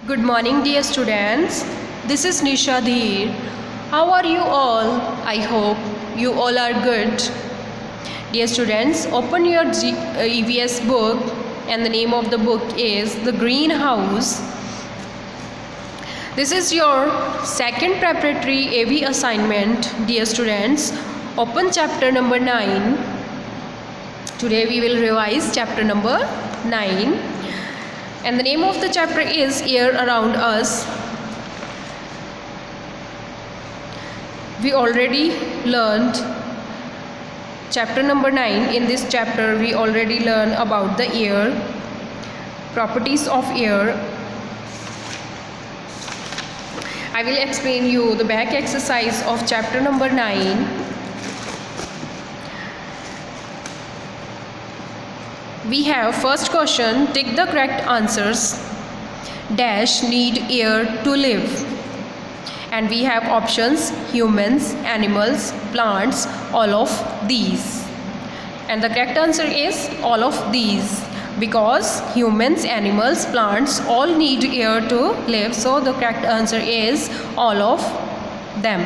Good morning, dear students. This is Nisha Dheer. How are you all? I hope you all are good. Dear students, open your EVS book, and the name of the book is The Greenhouse. This is your second preparatory AV assignment, dear students. Open chapter number 9. Today we will revise chapter number 9. And the name of the chapter is Air Around Us. We already learned chapter number 9. In this chapter we already learned about the air, properties of air. I will explain you the back exercise of chapter number 9. We have first question, tick the correct answers. Dash need air to live. And we have options, humans, animals, plants, all of these. And the correct answer is all of these, because humans, animals, plants all need air to live. So the correct answer is all of them.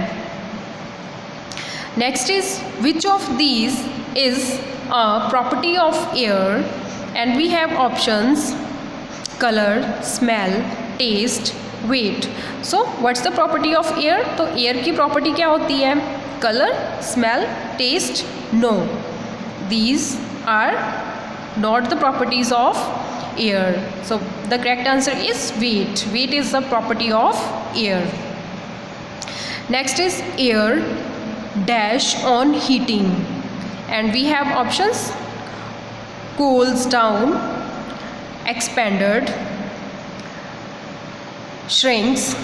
Next is, which of these is a property of air? And we have options, color, smell, taste, weight. So what's the property of air? तो air की property क्या होती है? Color, smell, taste? No, these are not the properties of air. So the correct answer is weight. Weight is the property of air. Next is air dash on heating. And we have options, cools down, expanded, shrinks,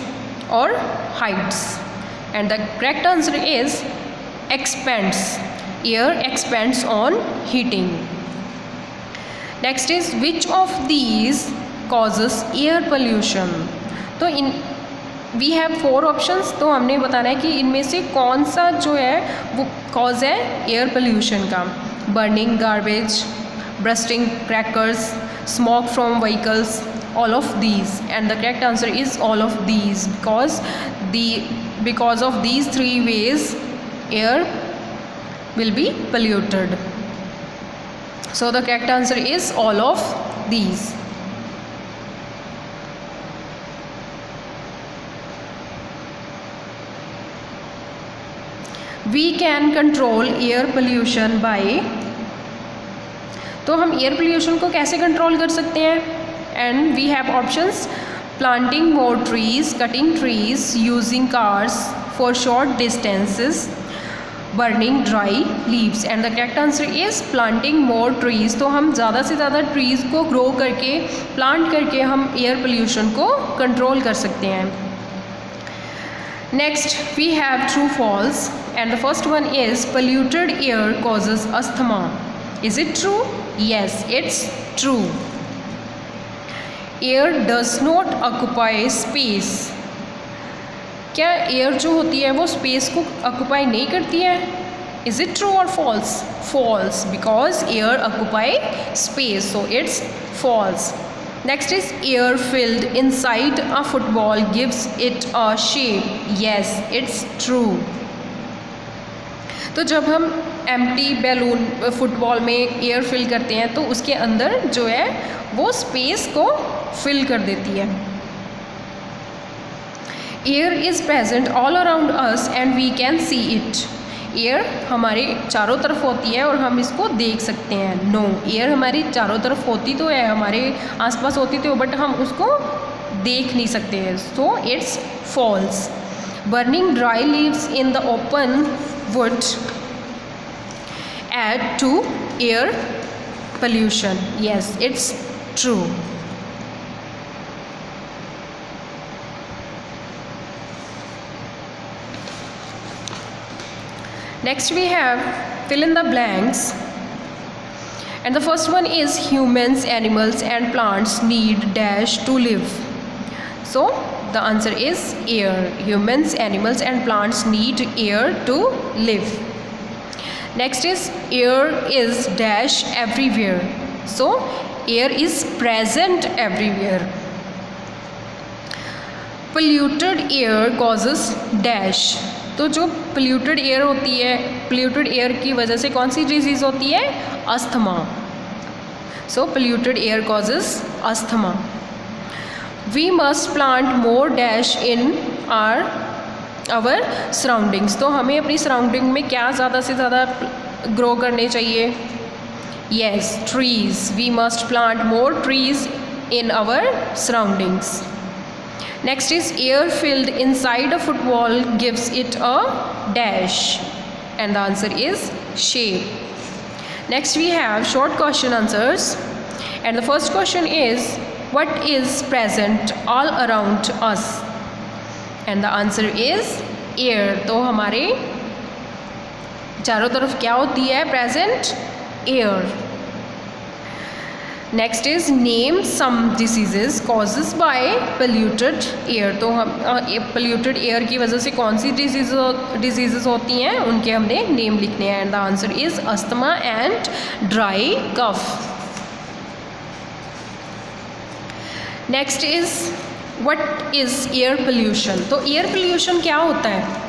or hides. And the correct answer is expands. Air expands on heating. Next is, which of these causes air pollution? तो इन we have 4 options. तो हमने बताना है कि इनमें से कौन सा जो है वो कॉज है एयर पोल्यूशन का. Burning garbage, bursting crackers, smoke from vehicles, all of these. And the correct answer is all of these, because of these 3 ways air will be polluted. So the correct answer is all of these. We can control air pollution by. तो हम air pollution को कैसे control कर सकते हैं? And we have options, planting more trees, cutting trees, using cars for short distances, burning dry leaves. And the correct answer is planting more trees. तो हम ज़्यादा से ज़्यादा ट्रीज़ को ग्रो करके, प्लांट करके हम एयर पोल्यूशन को कंट्रोल कर सकते हैं. Next we have true false. And the first one is polluted air causes asthma. Is it true? Yes, it's true. Air does not occupy space. क्या air जो होती है वो स्पेस को ऑक्यूपाई नहीं करती है? Is it true or false? False, because air occupy space, so it's false. Next is, air filled inside a football gives it a shape. Yes, it's true. तो जब हम एम्प्टी बैलून फुटबॉल में air fill करते हैं तो उसके अंदर जो है वो स्पेस को फिल कर देती है. Air is present all around us and we can see it. Air हमारे चारों तरफ होती है और हम इसको देख सकते हैं. नो, एयर हमारी चारों तरफ होती तो है, हमारे आसपास होती तो, बट हम उसको देख नहीं सकते हैं. So it's false. Burning dry leaves in the open would add to air pollution. Yes, it's true. Next we have fill in the blanks. And the first one is, humans, animals and plants need dash to live. So the answer is air. Humans, animals and plants need air to live. Next is, air is dash everywhere. So air is present everywhere. polluted air causes dash. तो जो polluted air होती है, polluted air की वजह से कौन सी disease होती है? Asthma. So polluted air causes asthma. We must plant more dash in our surroundings. तो हमें अपनी सराउंडिंग में क्या ज़्यादा से ज़्यादा ग्रो करने चाहिए? Yes, trees. We must plant more trees in our surroundings. Next is air filled inside a football gives it a dash, and the answer is shape. Next we have short question answers, and the first question is what is present all around us, and the answer is air. तो हमारे चारों तरफ क्या होती है present? Air. Next is name some diseases causes by polluted air. तो हम polluted air की वजह से कौन सी डिजीज़ होती हैं उनके हमने नेम लिखने हैं. And the answer is asthma and dry cough. Next is what is air pollution. तो एयर पोल्यूशन क्या होता है?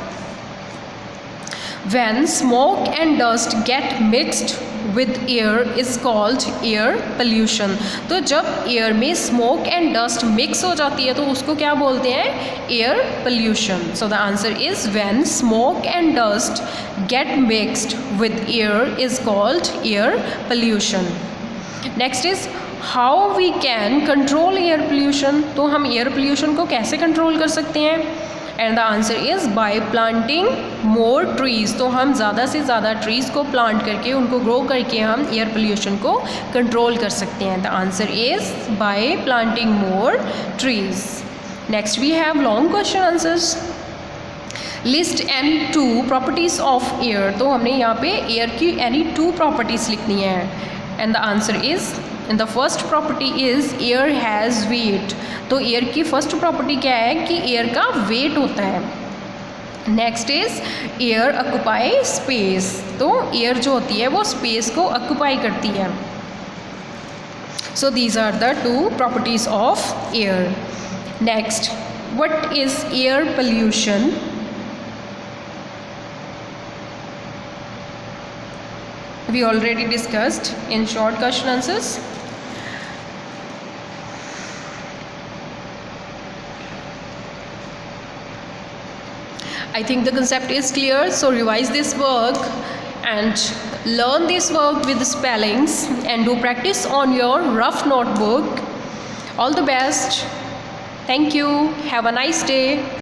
When smoke and dust get mixed with air is called air pollution. तो जब एयर में स्मोक एंड डस्ट मिक्स हो जाती है तो उसको क्या बोलते हैं? Air pollution. So the answer is when smoke and dust get mixed with air is called air pollution. Next is how we can control air pollution. तो हम एयर पोल्यूशन को कैसे कंट्रोल कर सकते हैं? And the answer is by planting more trees. तो हम ज़्यादा से ज़्यादा ट्रीज़ को प्लांट करके उनको ग्रो करके हम एयर पोल्यूशन को कंट्रोल कर सकते हैं. The answer is by planting more trees. Next we have long question answers. List any 2 properties of air. तो हमने यहाँ पे एयर की एनी 2 प्रॉपर्टीज़ लिखनी है. And the answer is and the first property is air has weight. तो air की first property क्या है? कि एयर का वेट होता है. Next is air occupy space. तो एयर जो होती है वो स्पेस को ऑक्यूपाई करती है. So these are the 2 properties of air. Next what is air pollution. We already discussed in short question answers. I think the concept is clear, so revise this work and learn this work with the spellings and do practice on your rough notebook. All the best. Thank you. Have a nice day.